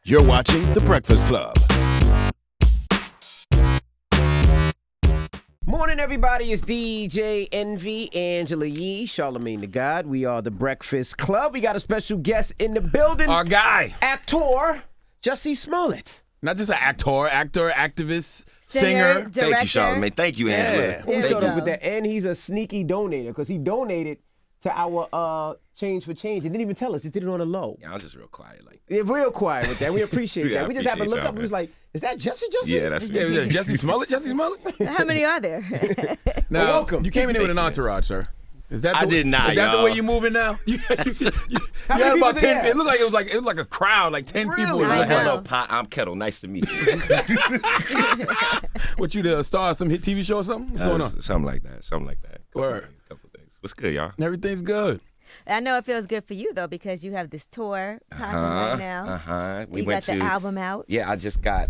You're watching The Breakfast Club. Morning, everybody. It's DJ Envy, Angela Yee, Charlamagne the God. We are The Breakfast Club. We got a special guest in the building. Our guy. Actor, Jussie Smollet. Not just an actor, activist, Singer, singer. director. Thank you, Charlamagne. Thank you, Angela. Yeah. We'll There start we off with go. that. And he's a sneaky donator because he donated to our Change for Change. He didn't even tell us. He did it on the low. Yeah, I was just real quiet. Yeah, real quiet with that. We appreciate Yeah, that. I We just happened to look appreciate up and y'all, was like, is that Jussie? Yeah, that's Yeah, me. was that Jussie Smollett? Jussie Smollett? How many are there? Now, welcome. You came in here with an Thank you, entourage, sir. Is that I the, did not, Is that the y'all. way you moving now? You How had many about people did 10. you have? It looked like a crowd, like 10 people. Really? I Well, know. hello, Pot. I'm Kettle. Nice to meet you. What, you the star of some hit TV show or something? What's going on? Something like that. Word. Couple things. What's good, y'all? Everything's good. I know it feels good for you though because you have this tour popping right now. We You went got to the album out. Yeah, I just got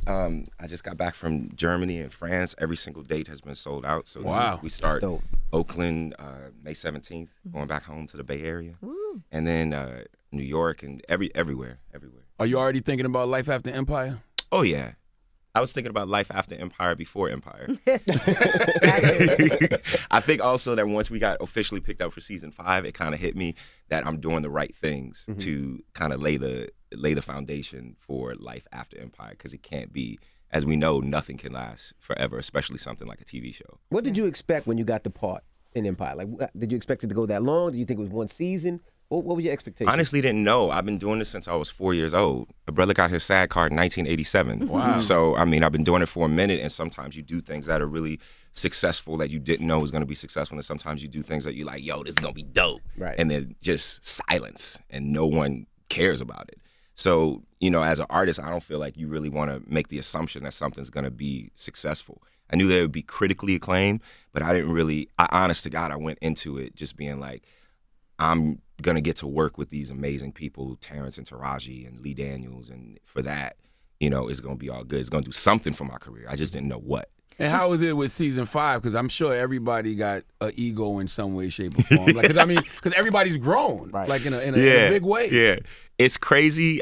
back from Germany and France. Every single date has been sold out. So Wow. we start dope. Oakland May 17th, going back home to the Bay Area, Woo. and then New York and everywhere. Are you already thinking about life after Empire? Oh yeah. I was thinking about life after Empire, before Empire. I think also that once we got officially picked up for season 5, it kind of hit me that I'm doing the right things to kind of lay the foundation for life after Empire, because it can't be, as we know, nothing can last forever, especially something like a TV show. What did you expect when you got the part in Empire? Like, did you expect it to go that long? Did you think it was one season? What was your expectation? Honestly, didn't know. I've been doing this since I was 4 years old. My brother got his SAG card in 1987. Wow. So, I mean, I've been doing it for a minute, and sometimes you do things that are really successful that you didn't know was going to be successful, and sometimes you do things that you're like, yo, this is going to be dope. Right. And then just silence, and no one cares about it. So, you know, as an artist, I don't feel like you really want to make the assumption that something's going to be successful. I knew that it would be critically acclaimed, but I didn't really, honest to God, I went into it just being like, I'm going to get to work with these amazing people, Terrence and Taraji and Lee Daniels, and for that, you know, it's going to be all good. It's going to do something for my career. I just didn't know what. And how was it with season 5? Because I'm sure everybody got an ego in some way, shape, or form. Like, because everybody's grown, Right. like in a big way. Yeah, it's crazy.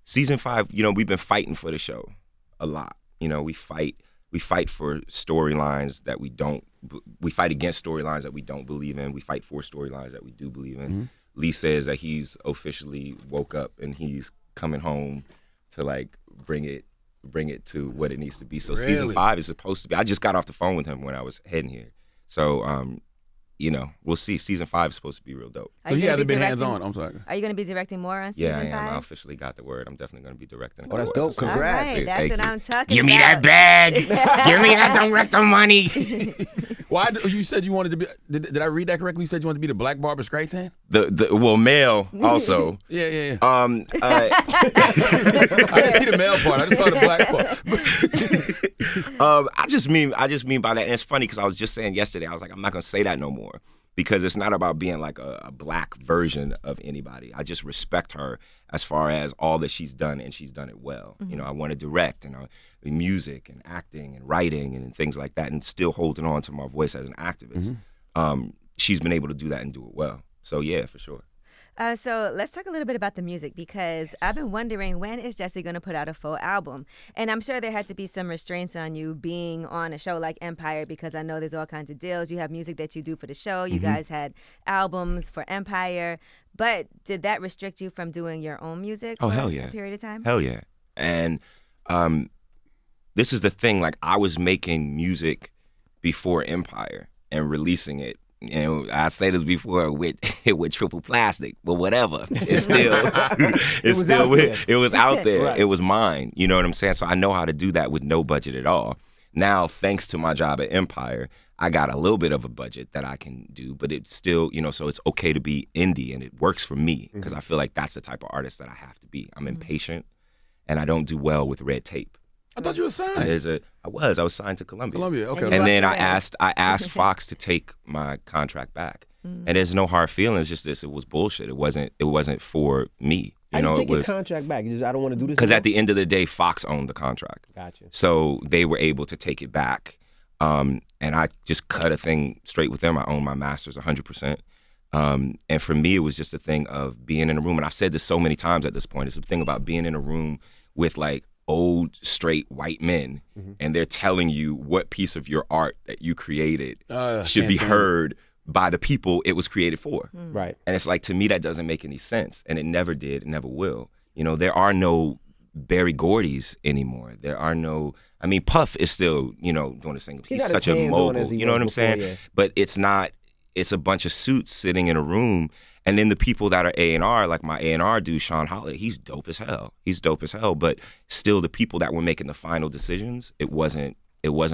Season 5, you know, we've been fighting for the show a lot. You know, we fight for storylines that we fight against storylines that we don't believe in. We fight for storylines that we do believe in. Mm-hmm. Lee says that he's officially woke up and he's coming home to like bring it to what it needs to be. So season Really? 5 is supposed to be. I just got off the phone with him when I was heading here. So you know, we'll see. Season 5 is supposed to be real dope. So he hasn't been hands-on. I'm sorry. Are you going to be directing more on Yeah, season I am. 5? I officially got the word. I'm definitely going to be directing. Oh, that's the dope. word. All Congrats. right, that's Thank what you. I'm talking Give about. me that bag. Give me that director money. Why? You said you wanted to be. Did I read that correctly? You said you wanted to be the Black Barbra Streisand? Well, male also. Yeah. I I didn't see the male part. I just saw the black part. I just mean by that, and it's funny because I was just saying yesterday, I was like, I'm not gonna say that no more, because it's not about being like a black version of anybody. I just respect her as far as all that she's done, and she's done it well. You know, I want to direct and music and acting and writing and things like that, and still holding on to my voice as an activist. She's been able to do that and do it well. So yeah, for sure. So let's talk a little bit about the music, because I've been wondering, when is Jussie going to put out a full album? And I'm sure there had to be some restraints on you being on a show like Empire, because I know there's all kinds of deals. You have music that you do for the show. You guys had albums for Empire. But did that restrict you from doing your own music Oh, for hell yeah. a period of time? Hell yeah. And this is the thing, like, I was making music before Empire and releasing it. And I say this before with Triple Plastic, but whatever. It's still, it was out there. Right. It was mine. You know what I'm saying? So I know how to do that with no budget at all. Now, thanks to my job at Empire, I got a little bit of a budget that I can do, but it's still, you know, so it's okay to be indie, and it works for me because I feel like that's the type of artist that I have to be. I'm impatient, and I don't do well with red tape. I thought you were signed. I was signed to Columbia. Columbia, okay. And And then walked I away. asked Fox to take my contract back. And there's no hard feelings, just this. It was bullshit. It wasn't for me. How You do know, you it take your was contract back? You just, I don't want to do this because anymore? at the end of the day, Fox owned the contract. Gotcha. So they were able to take it back. And I just cut a thing straight with them. I own my masters 100%. And for me, it was just a thing of being in a room. And I've said this so many times at this point. It's a thing about being in a room with like old, straight white men, and they're telling you what piece of your art that you created should be heard by the people it was created for. Right. And it's like, to me, that doesn't make any sense. And it never did, it never will. You know, there are no Berry Gordy's anymore. There are no, I mean, Puff is still, you know, doing this thing. He's such a mogul, you know what I'm saying? Yeah. But it's not, it's a bunch of suits sitting in a room. And then the people that are A&R, like my A&R dude, Sean Holiday, he's dope as hell. He's dope as hell. But still, the people that were making the final decisions, it wasn't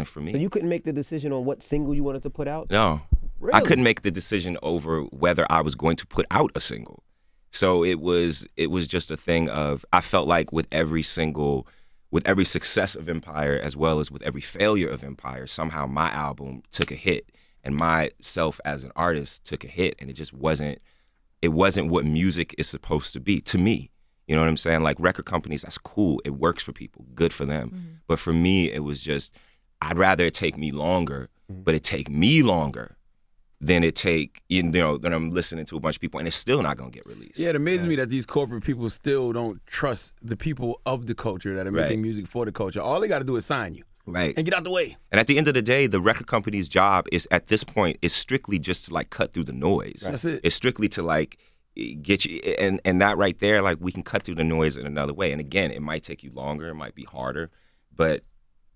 for me. So you couldn't make the decision on what single you wanted to put out? No. Really? I couldn't make the decision over whether I was going to put out a single. So it was just a thing of, I felt like with every success of Empire, as well as with every failure of Empire, somehow my album took a hit and myself as an artist took a hit, and it wasn't what music is supposed to be to me. You know what I'm saying? Like, record companies, that's cool. It works for people, good for them. But for me, it was just, I'd rather it take me longer, but it take me longer than it take, you know, than I'm listening to a bunch of people, and it's still not gonna get released. Yeah, it amazes me that these corporate people still don't trust the people of the culture that are making music for the culture. All they got to do is sign you. Right. And get out the way. And at the end of the day, the record company's job is, at this point, is strictly just to like cut through the noise. That's it. It's strictly to like get you, and that right there, like, we can cut through the noise in another way. And again, it might take you longer, it might be harder, but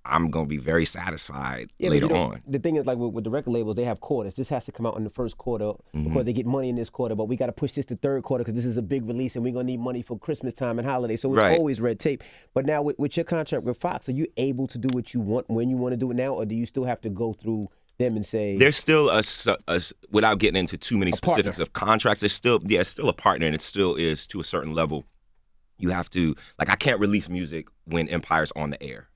I'm going to be very satisfied later on. The thing is, like, with the record labels, they have quarters. This has to come out in the first quarter because they get money in this quarter, but we got to push this to third quarter because this is a big release and we're going to need money for Christmas time and holidays. So it's always red tape. But now with your contract with Fox, are you able to do what you want when you want to do it now, or do you still have to go through them and say... There's still a without getting into too many specifics of contracts, there's still a partner, and it still is to a certain level. You have to, like, I can't release music when Empire's on the air.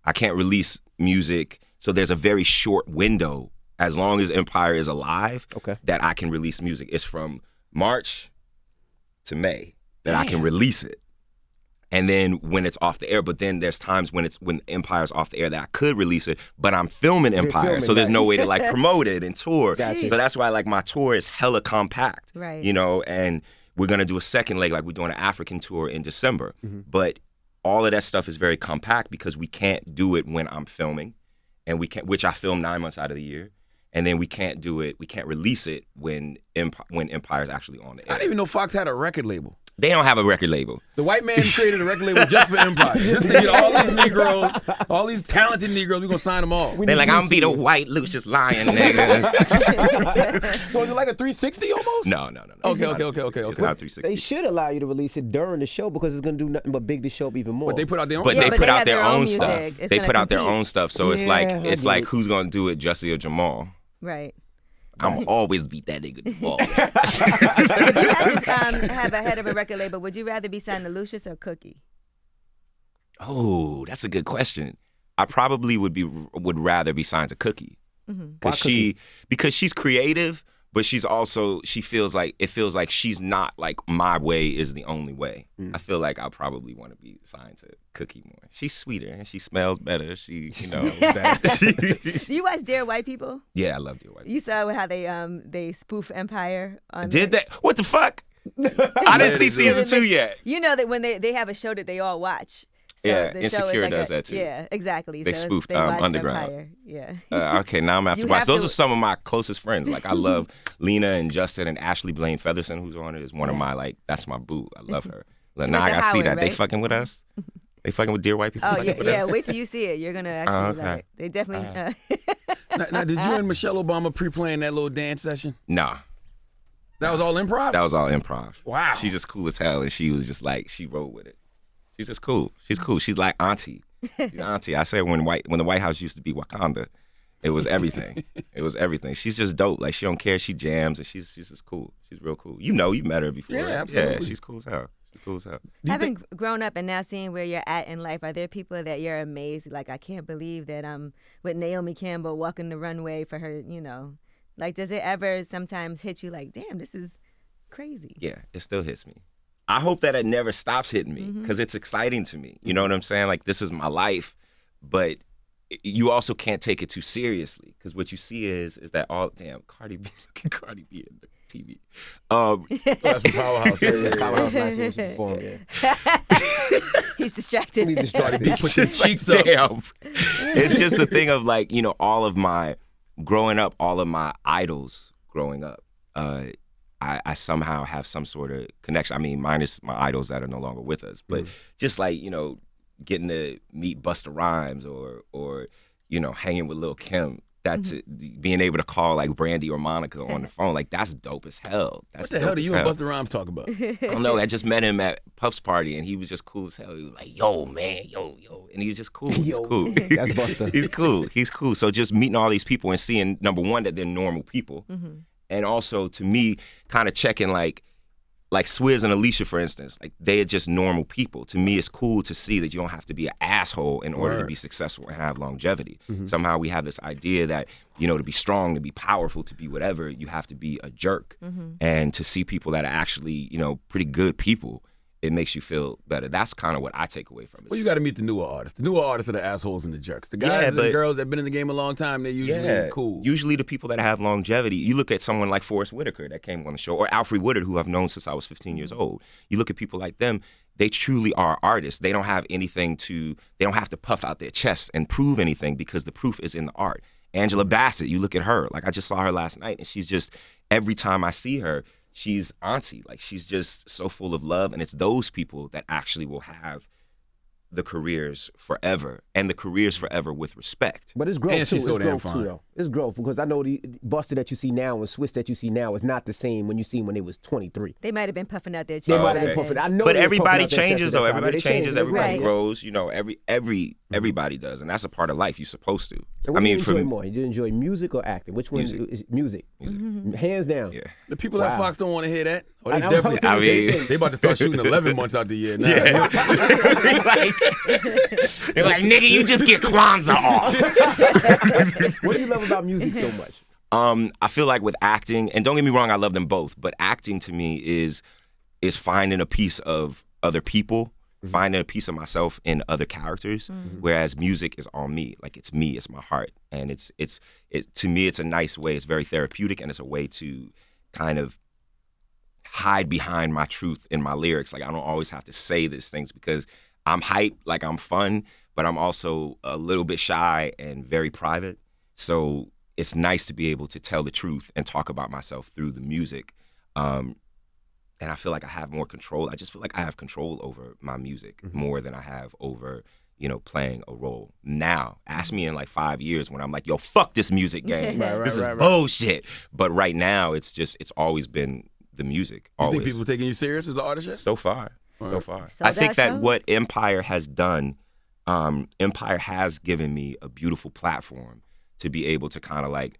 I can't release music, so there's a very short window, as long as Empire is alive, that I can release music. It's from March to May that I can release it. And then when it's off the air, but then there's times when Empire's off the air that I could release it, but I'm filming Empire, so there's no way to like promote it and tour. Gotcha. So that's why like my tour is hella compact, you know, and we're gonna do a second leg, like we're doing an African tour in December. But all of that stuff is very compact because we can't do it when I'm filming, and which I film 9 months out of the year. And then we can't release it when Empire's actually on the air. I didn't even know Fox had a record label. They don't have a record label. The white man created a record label just for Empire. Just to get all these Negroes, all these talented Negroes, we're going to sign them all. They're like, I'm going to be the white Lucius Lyon, nigga. So is it like a 360 almost? No. Okay. It's not 360. They should allow you to release it during the show because it's going to do nothing but big the show up even more. But they put out their own But stuff. they put out their own music. stuff. It's They gonna put out their compete. own stuff. So it's like who's going to do it, Jussie or Jamal? Right. I'm always beat that nigga the ball. If you had to have a head of a record label, would you rather be signed to Lucius or Cookie? Oh, that's a good question. I probably would rather be signed to Cookie because she's creative, but she feels like she's not like my way is the only way. I feel like I probably want to be signed to Cookie more. She's sweeter and she smells better. She better. Do you watch Dear White People? Yeah, I love Dear White People. You saw how they spoof Empire on Did that? What the fuck? I didn't see season 2 yet. You know that when they have a show that they all watch. So Yeah, the show Insecure is does that too. Yeah, exactly. They so spoofed, they watch Underground. Empire. Yeah. Okay, now I'm gonna have to You watch. have Those to- are some of my closest friends. Like I love Lena and Justin and Ashley Blaine Featherson, who's on it, is one of my that's my boo. I love her. She Now I went to gotta see Howard, that they right? fucking with us. They fucking with Dear White People. Oh fucking yeah, with yeah. us? Wait till you see it. You're gonna actually love it. They definitely. Now, did you and Michelle Obama pre-plan that little dance session? Nah, That was all improv? that was all improv. Wow. She's just cool as hell, and she was just like she rolled with it. She's just cool. She's cool. She's like auntie. She's auntie. I said when the White House used to be Wakanda, it was everything. It was everything. She's just dope. Like she don't care. She jams, and she's just cool. She's real cool. You met her before. Yeah, right? absolutely. Yeah, she's cool as hell. She's cool as hell. Having grown up and now seeing where you're at in life, are there people that you're amazed? Like, I can't believe that I'm with Naomi Campbell walking the runway for her, Like, does it ever sometimes hit you like, damn, this is crazy? Yeah, it still hits me. I hope that it never stops hitting me because it's exciting to me. You know what I'm saying? Like, this is my life, but you also can't take it too seriously because what you see is that Cardi B, look at Cardi B in TV. That's from Powerhouse. Yeah. Powerhouse last year she performed, yeah. He's distracted. He's distracted. He put his cheeks up. Damn. It's just the thing of like, you know, all of my idols growing up, I somehow have some sort of connection. I mean, minus my idols that are no longer with us, but just like, you know, getting to meet Busta Rhymes or you know, hanging with Lil' Kim. That's being able to call like Brandy or Monica on the phone, like that's dope as hell. That's What the hell do you and Busta Rhymes talk about? I don't know. I just met him at Puff's party, and he was just cool as hell. He was like, "Yo, man, yo," and he's just cool. He's cool. That's Busta. He's cool. He's cool. So just meeting all these people and seeing, number one, that they're normal people, and also to me, kind of checking like Swizz and Alicia, for instance, like they are just normal people. To me, it's cool to see that you don't have to be an asshole in order to be successful and have longevity. Somehow we have this idea that, you know, to be strong, to be powerful, to be whatever, you have to be a jerk. And to see people that are actually, you know, pretty good people, it makes you feel better. That's kind of what I take away from it. Well, you got to meet the newer artists. The newer artists are the assholes and the jerks. The guys and the girls that have been in the game a long time, they're usually cool. Usually the people that have longevity, you look at someone like Forrest Whitaker that came on the show, or Alfred Woodard, who I've known since I was 15 years old. You look at people like them, they truly are artists. They don't have anything they don't have to puff out their chest and prove anything because the proof is in the art. Angela Bassett, you look at her, like I just saw her last night, and she's just, every time I see her, she's auntie. Like she's just so full of love, and it's those people that actually will have the careers forever, and the careers forever with respect. But it's growth And too. she's so It's damn growth too, fine. though. It's growth because I know the Busta that you see now and Swizz that you see now is not the same when you see when they was 23. They might have been puffing out their cheeks. They might have okay. been puffing. I know. But they was everybody puffing out their chest changes at that though. time. Everybody They changes. Everybody Right. grows. You know, everybody does, and that's a part of life. You're supposed to. And what do you enjoy more? You enjoy music or acting? Which one Music. is music? Hands down. Yeah. The people at Fox don't want to hear that. Or they I know. definitely I mean- they about to start shooting 11 months out the year now. Yeah. They're like, nigga, you just get Kwanzaa off. What do you love about music so much? I feel like with acting, and don't get me wrong, I love them both, but acting to me is finding a piece of other people, finding a piece of myself in other characters, whereas music is all me. Like it's me, it's my heart, and it's to me it's a nice way. It's very therapeutic, and it's a way to kind of hide behind my truth in my lyrics. Like I don't always have to say these things because I'm hype, like I'm fun, but I'm also a little bit shy and very private. So it's nice to be able to tell the truth and talk about myself through the music. And I feel like I have more control. I just feel like I have control over my music more than I have over, you know, playing a role. Now, ask me in like 5 years when I'm like, yo, fuck this music game. This is bullshit. But right now, it's always been the music. You Always. think people taking you serious as an artist yet? So far. So far. Sold I think out that shows? what Empire has done, Empire has given me a beautiful platform to be able to kind of like,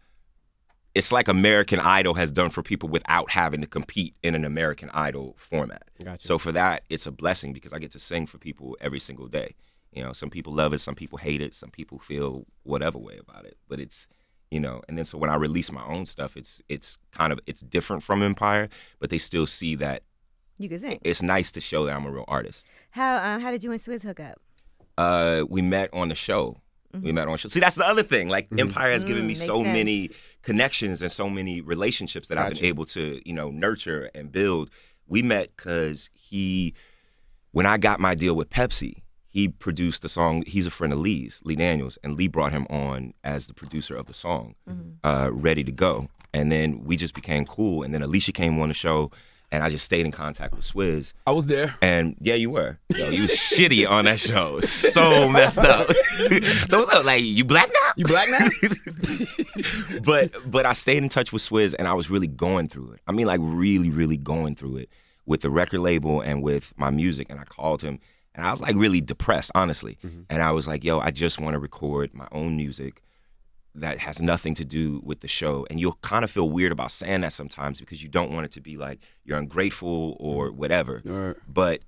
it's like American Idol has done for people without having to compete in an American Idol format. Gotcha. So for that, it's a blessing because I get to sing for people every single day. You know, some people love it, some people hate it, some people feel whatever way about it. But it's, you know, and then so when I release my own stuff, it's different from Empire, but they still see that You can sing. it's nice to show that I'm a real artist. How did you and Swizz hook up? We met on the show. We met on the show. See, that's the other thing. Like Empire has given me makes so sense. many connections and so many relationships that I've been able to, you know, nurture and build. We met because when I got my deal with Pepsi, he produced the song. He's a friend of Lee Daniels, and Lee brought him on as the producer of the song, Ready to Go. And then we just became cool. And then Alicia came on the show, and I just stayed in contact with Swizz. I was there. And yeah, you were. Yo, you was shitty on that show. So messed up. So what's up? Like, you black now? You black now? But I stayed in touch with Swizz, and I was really going through it. I mean, like really, really going through it with the record label and with my music. And I called him, and I was like really depressed, honestly. And I was like, yo, I just want to record my own music that has nothing to do with the show. And you'll kind of feel weird about saying that sometimes because you don't want it to be like you're ungrateful or whatever. Right. But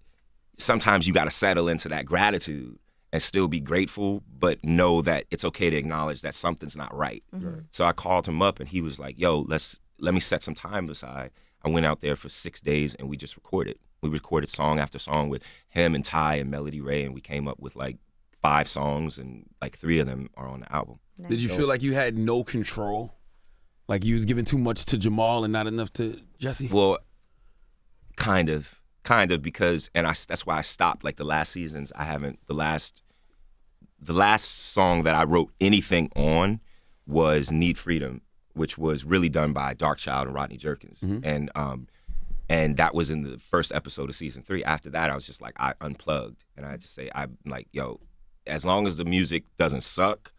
sometimes you got to settle into that gratitude and still be grateful, but know that it's okay to acknowledge that something's not right. So I called him up, and he was like, yo, let me set some time aside. I went out there for 6 days, and we just recorded. We recorded song after song with him and Ty and Melody Ray, and we came up with like 5 songs, and like 3 of them are on the album. Did you feel like you had no control? Like you was giving too much to Jamal and not enough to Jussie? Well, kind of, because, and that's why I stopped. Like the last seasons, I haven't. The last song that I wrote anything on was "Need Freedom," which was really done by Darkchild and Rodney Jerkins, and that was in the first episode of season 3. After that, I was just like, I unplugged, and I had to say, I'm like, yo, as long as the music doesn't suck,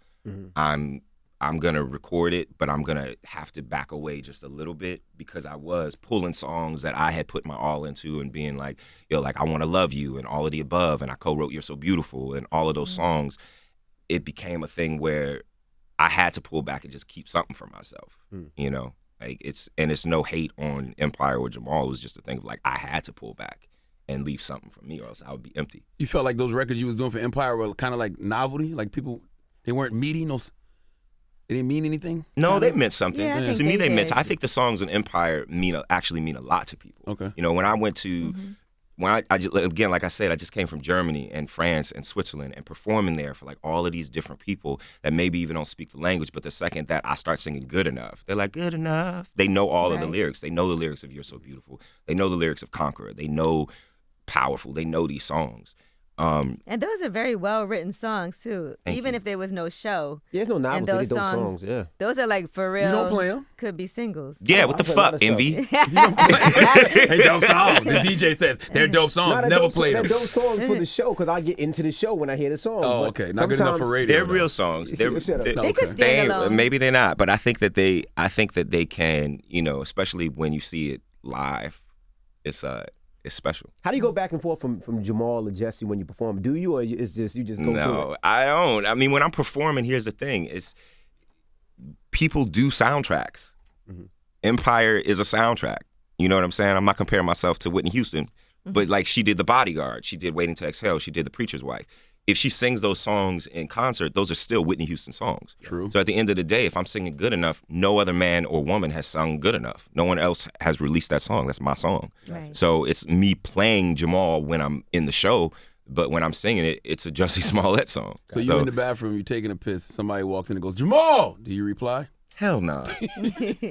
I'm gonna record it, but I'm gonna have to back away just a little bit because I was pulling songs that I had put my all into and being like, yo, like I Want to Love You and All of the Above, and I co-wrote You're So Beautiful and all of those songs. It became a thing where I had to pull back and just keep something for myself, you know. Like it's no hate on Empire or Jamal. It was just a thing of like I had to pull back and leave something for me, or else I would be empty. You felt like those records you was doing for Empire were kind of like novelty, like people they weren't meaty, they didn't mean anything? No, they meant something. Yeah, To me, they meant. I think the songs on Empire actually mean a lot to people. Okay. You know, when I went to, when I just, again, like I said, I just came from Germany and France and Switzerland and performing there for like all of these different people that maybe even don't speak the language. But the second that I start singing Good Enough, they're like, good enough. They know all of the lyrics. They know the lyrics of You're So Beautiful. They know the lyrics of Conqueror. They know Powerful. They know these songs. And those are very well written songs too. Even if there was no show. Yeah, there's no novelty. And those Those songs, yeah. those are like for real. You don't play them? Could be singles. Yeah, what the I play a lot fuck, of stuff. Envy? They dope songs. The DJ says they're dope songs. They're Never dope, played they're them. dope songs for the show because I get into the show when I hear the song. Oh, but okay. Not good enough for sometimes- radio. They're though. real songs. Shut up. They could stand alone. Maybe they're not, but I think that they can, you know, especially when you see it live, it's special. How do you go back and forth from Jamal or Jussie when you perform? Do you, or is just you just go through No, it? I don't. I mean, when I'm performing, here's the thing: is people do soundtracks. Empire is a soundtrack. You know what I'm saying? I'm not comparing myself to Whitney Houston, but like she did The Bodyguard, she did Waiting to Exhale, she did The Preacher's Wife. If she sings those songs in concert, those are still Whitney Houston songs. True. So at the end of the day, if I'm singing Good Enough, no other man or woman has sung Good Enough. No one else has released that song. That's my song. Right. So it's me playing Jamal when I'm in the show, but when I'm singing it, it's a Jussie Smollett song. So you in the bathroom, you taking a piss, somebody walks in and goes, Jamal! Do you reply? Hell no.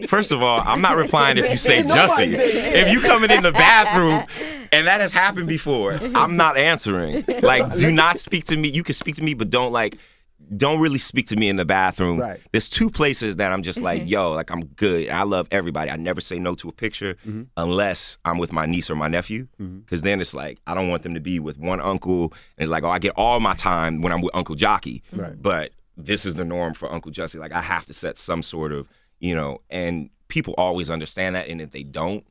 First of all, I'm not replying if you say Jussie. If you coming in the bathroom, and that has happened before, I'm not answering. Like, do not speak to me. You can speak to me, but don't really speak to me in the bathroom. Right. There's 2 places that I'm just like, yo, like I'm good. I love everybody. I never say no to a picture unless I'm with my niece or my nephew. Because then it's like, I don't want them to be with one uncle. And it's like, oh, I get all my time when I'm with Uncle Jockey. Right. But this is the norm for Uncle Jussie. Like, I have to set some sort of, you know, and people always understand that. And if they don't,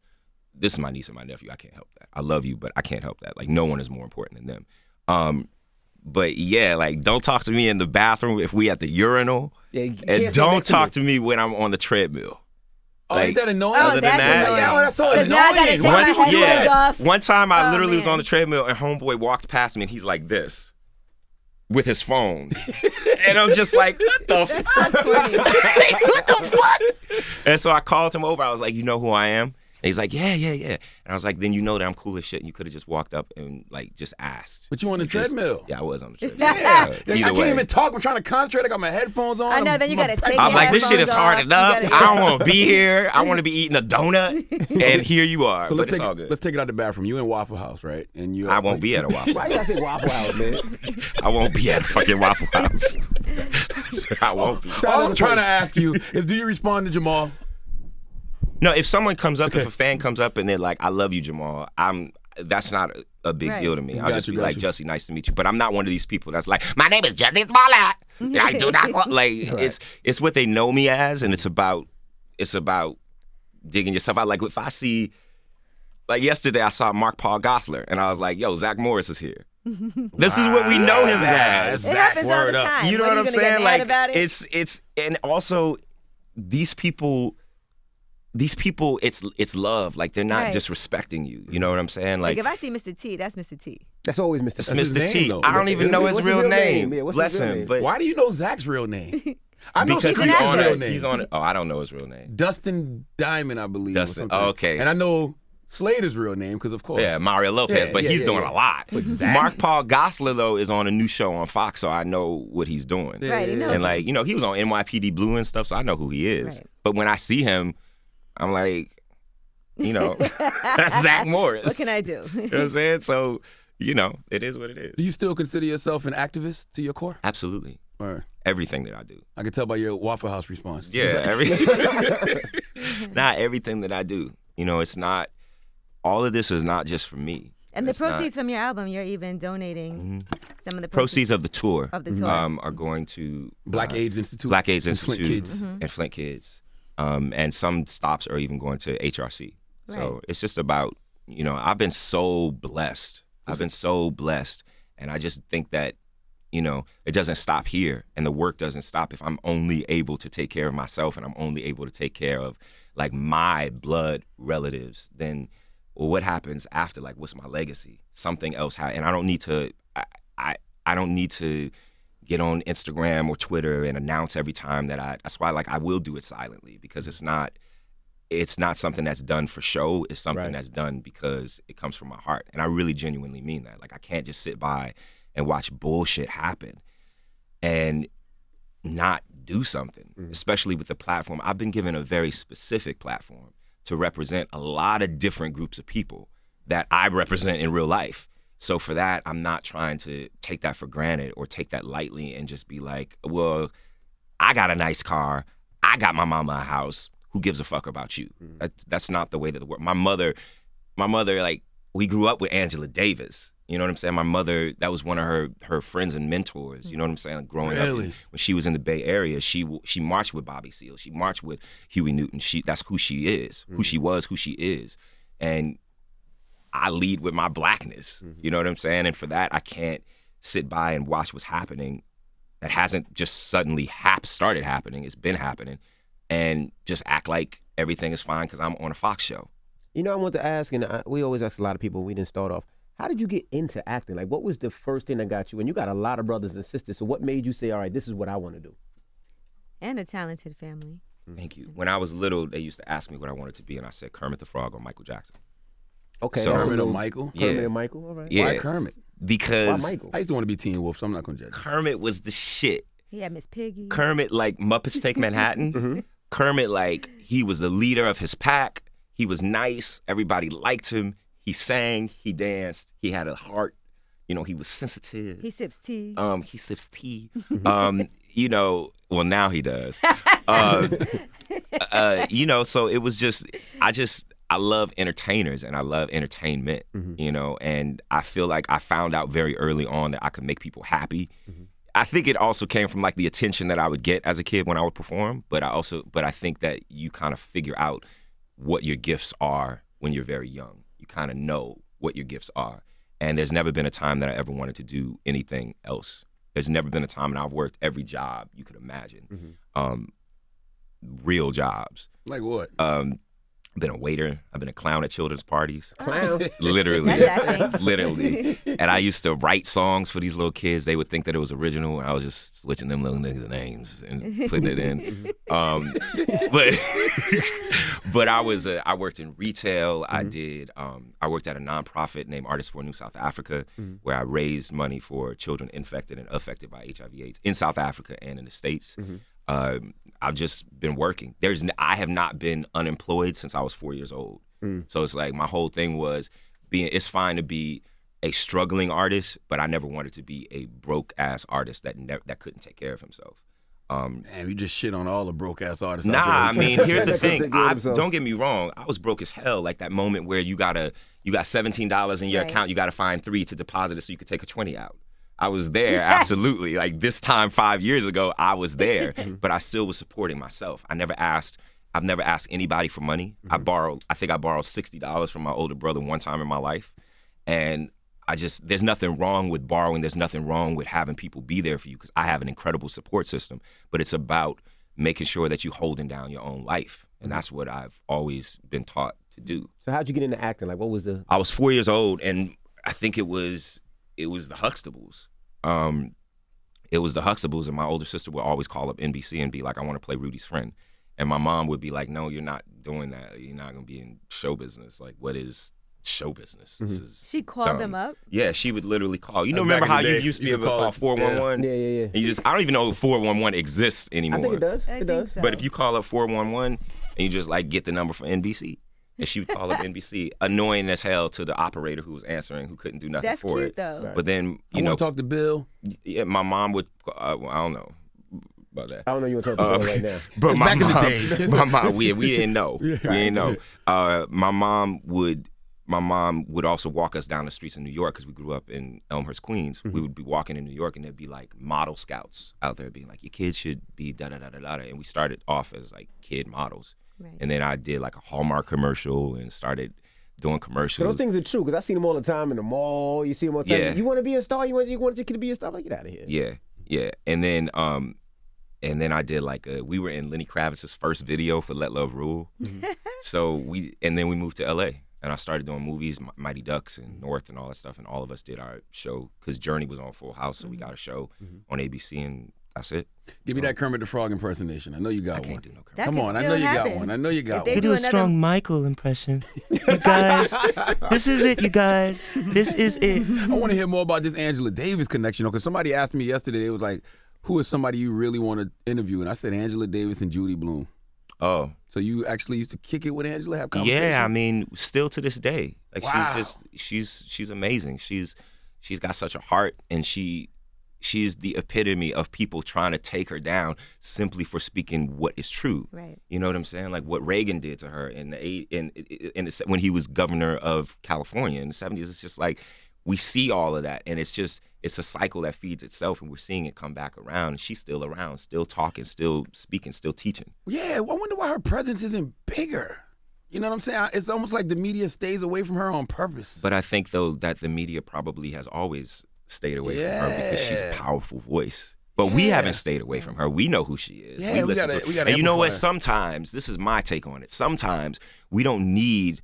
this is my niece and my nephew. I can't help that. I love you, but I can't help that. Like, no one is more important than them. But yeah, like, don't talk to me in the bathroom if we at the urinal. Yeah, you can't And sit don't next to talk me. to me when I'm on the treadmill. Oh, Like, ain't that annoying? Oh, Other than that's that, annoying. yeah, that's so 'Cause now I gotta annoying. take my headphones off. One time I Oh, literally was man. on the treadmill and homeboy walked past me and he's like this with his phone. And I'm just like, what the fuck? What the fuck? And so I called him over. I was like, you know who I am? And he's like, yeah. And I was like, then you know that I'm cool as shit and you could have just walked up and like just asked. But you on the Just- treadmill. Yeah, I was on the treadmill. Yeah. Either I can't way. even talk. I'm trying to concentrate. I got my headphones on. I know, then you gotta take I'm your like, this shit is headphones hard off. You enough. gotta- I don't want to be here. I want to be eating a donut. And here you are. So But it's all let's good. take it out the bathroom. You in Waffle House, right? And you. I won't be at a Waffle Why House. you gotta say Waffle House, man? I won't be at a fucking Waffle House. So I won't be. All I'm trying to ask you is, do you respond to Jamal? No, if someone comes up, if a fan comes up and they're like, "I love you, Jamal," that's not a big Right. deal to me. I'll Got just you, be got like, you. "Jussie, nice to meet you." But I'm not one of these people that's like, "My name is Jussie Smollett." I do not want, like it's what they know me as, and it's about digging yourself out. Like if I see, like yesterday, I saw Mark Paul Gosselaar, and I was like, "Yo, Zach Morris is here." This is what we know him as. It happens all Word the up. time. You know What, what are I'm gonna get saying? mad Like about it? it's and also these people, it's love. Like they're not Right. disrespecting you. You know what I'm saying? Like Like if I see Mr. T, that's Mr. T. That's always Mr. it's T. his Mr. name, T. though. I don't even know his What's real name. Yeah, what's his Bless real him. name? But Why do you know Zach's real name? I know because Secret's he's on real it. name. He's on it. Oh, I don't know his real name. Dustin Diamond, I believe. or Dustin. something. Oh, okay. And I know Slater's real name, because of course. Yeah, Mario Lopez, but he's doing a lot. Exactly. Mark Paul Gosselaar, though, is on a new show on Fox, so I know what he's doing. Right, he knows. And, like, you know, he was on NYPD Blue and stuff, so I know who he is. Right. But when I see him, I'm like, you know, that's Zach Morris. What can I do? You know what I'm saying? So, you know, it is what it is. Do you still consider yourself an activist to your core? Absolutely. Or Everything that I do. I can tell by your Waffle House response. Yeah, not everything that I do. You know, it's not, all of this is not just for me. And the proceeds from your album, you're even donating some of the Proceeds of the tour, are going to Black AIDS Institute. Black AIDS and Flint Institute Kids. and Flint Kids. And some stops are even going to HRC. So Right. it's just about, you know, I've been so blessed. And I just think that, you know, it doesn't stop here and the work doesn't stop if I'm only able to take care of myself and I'm only able to take care of like my blood relatives. Then, well, what happens after? Like, what's my legacy? Something else and I don't need to, I don't need to get on Instagram or Twitter and announce every time that that's why, like, I will do it silently, because it's not something that's done for show. It's something that's done because it comes from my heart. And I really genuinely mean that. Like, I can't just sit by and watch bullshit happen and not do something, especially with the platform. I've been given a very specific platform to represent a lot of different groups of people that I represent in real life. So for that, I'm not trying to take that for granted or take that lightly and just be like, well, I got a nice car. I got my mama a house. Who gives a fuck about you? That's not the way that the world. My mother, like, we grew up with Angela Davis. You know what I'm saying? My mother, that was one of her friends and mentors. You know what I'm saying? Like, growing up, when she was in the Bay Area, she marched with Bobby Seale. She marched with Huey Newton. That's who she is, who she was, who she is. And I lead with my blackness. You know what I'm saying? And for that, I can't sit by and watch what's happening that hasn't just suddenly started happening. It's been happening. And just act like everything is fine because I'm on a Fox show. You know, I want to ask, and we always ask a lot of people, we didn't start off, how did you get into acting? Like, what was the first thing that got you? And you got a lot of brothers and sisters, so what made you say, all right, this is what I want to do? And a talented family. Thank you. When I was little, they used to ask me what I wanted to be, and I said Kermit the Frog or Michael Jackson. Okay. So, Kermit or Michael? Yeah. Kermit and Michael, all right. Yeah. Why Kermit? Because Why Michael? I used to want to be Teen Wolf, so I'm not going to judge. Kermit was the shit. He had Miss Piggy. Kermit, like, Muppets Take Manhattan. Kermit, like, he was the leader of his pack. He was nice. Everybody liked him. He sang. He danced. He had a heart. You know, he was sensitive. He sips tea. He sips tea. You know, well, now he does. You know, so it was just, I love entertainers and I love entertainment, you know, and I feel like I found out very early on that I could make people happy. I think it also came from like the attention that I would get as a kid when I would perform, but I think that you kind of figure out what your gifts are when you're very young. You kind of know what your gifts are. And there's never been a time that I ever wanted to do anything else. There's never been a time, and I've worked every job you could imagine. Real jobs. Like what? I've been a waiter. I've been a clown at children's parties. Clown. Literally. That's acting. Literally. And I used to write songs for these little kids. They would think that it was original, and I was just switching them little niggas' names and putting it in. But I worked in retail. I worked at a nonprofit named Artists for New South Africa, where I raised money for children infected and affected by HIV/AIDS in South Africa and in the States. I've just been working. I have not been unemployed since I was 4 years old. So it's like my whole thing was it's fine to be a struggling artist, but I never wanted to be a broke ass artist that couldn't take care of himself. Man, you just shit on all the broke ass artists. Nah, out there. I mean, here's the thing. Take care of themselves. Don't get me wrong. I was broke as hell. Like that moment where you got $17 in your account, you got to find $3 to deposit it so you could take a 20 out. I was there, absolutely. Like this time 5 years ago, I was there, but I still was supporting myself. I've never asked anybody for money. I think I borrowed $60 from my older brother one time in my life. And there's nothing wrong with borrowing. There's nothing wrong with having people be there for you because I have an incredible support system. But it's about making sure that you're holding down your own life. And that's what I've always been taught to do. So how'd you get into acting? Like, what was the... I was 4 years old, and I think it was the Huxtables. It was the Huxtables, and my older sister would always call up NBC and be like, I want to play Rudy's friend. And my mom would be like, no, you're not doing that. You're not going to be in show business. Like, what is show business? This is She called dumb. them up? Yeah, she would literally call. You know, Back remember in the how you day, used to be you able could to call call it- 411? Yeah. And you just, I don't even know if 411 exists anymore. I think it does. I It think does. so. But if you call up 411 and you just like get the number from NBC, and she would call up NBC, annoying as hell to the operator who was answering, who couldn't do nothing That's for cute, it. though. Right. But then, I you know, want to talk to Bill. yeah, my mom would, well, I don't know about that. I don't know you want to talk about it right now. But It's my back in the mom, day. my mom, we didn't know. We didn't know. My mom would also walk us down the streets in New York because we grew up in Elmhurst, Queens. We would be walking in New York and there'd be like model scouts out there being like, your kids should be da da da da da. And we started off as like kid models. Right. And then I did like a Hallmark commercial and started doing So commercials. those things are true because I see them all the time in the mall. You see them all the time. Yeah. You want to be a star? You want your kid to be a star? Like, get out of here. Yeah. And then I did like we were in Lenny Kravitz's first video for Let Love Rule. So then we moved to LA and I started doing movies, Mighty Ducks and North and all that stuff. And all of us did our show because Journey was on Full House. So we got a show on ABC and that's it. Give me that Kermit the Frog impersonation. I know you got I one. can't do no Kermit. That Come can on, I still know you happen. got one. I know you got If they one. do another- Michael impression. You guys, this is it, you guys. This is it. I want to hear more about this Angela Davis connection, because somebody asked me yesterday, they was like, who is somebody you really want to interview? And I said Angela Davis and Judy Blume. Oh. So you actually used to kick it with Angela, have conversations? Yeah, I mean, still to this day. Like Wow. she's amazing. She's got such a heart and she's the epitome of people trying to take her down simply for speaking what is true. Right. You know what I'm saying? Like what Reagan did to her when he was governor of California in the 70s. It's just like we see all of that, and it's a cycle that feeds itself, and we're seeing it come back around. And she's still around, still talking, still speaking, still teaching. Yeah, I wonder why her presence isn't bigger. You know what I'm saying? It's almost like the media stays away from her on purpose. But I think though that the media probably has always stayed away from her because she's a powerful voice. But we haven't stayed away from her. We know who she is. Yeah, we listen gotta- to her. we gotta And you know what? amplify her. Sometimes, this is my take on it, sometimes we don't need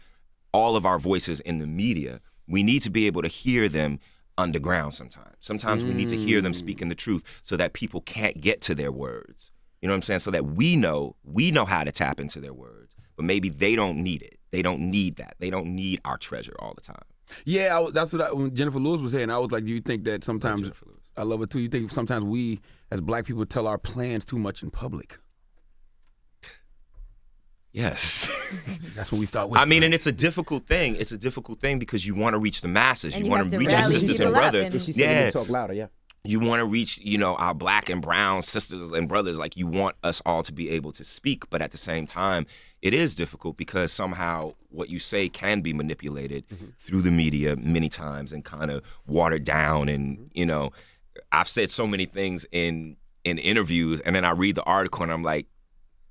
all of our voices in the media. We need to be able to hear them underground sometimes. Sometimes we need to hear them speaking the truth so that people can't get to their words. You know what I'm saying? So that we know how to tap into their words. But maybe they don't need it. They don't need that. They don't need our treasure all the time. Yeah, that's what when Jennifer Lewis was saying. I was like, do you think that sometimes, Jennifer Lewis. I love it too, you think sometimes we as black people tell our plans too much in public? Yes. That's when we start I whispering. mean, and it's a difficult thing. It's a difficult thing because you want to reach the masses. And you you want have to to reach your rally sisters and people up brothers. and- She said we Yeah. need to talk louder, yeah. You want to reach, our black and brown sisters and brothers. Like, you want us all to be able to speak. But at the same time, it is difficult because somehow what you say can be manipulated through the media many times and kind of watered down. And, I've said so many things in interviews, and then I read the article and I'm like,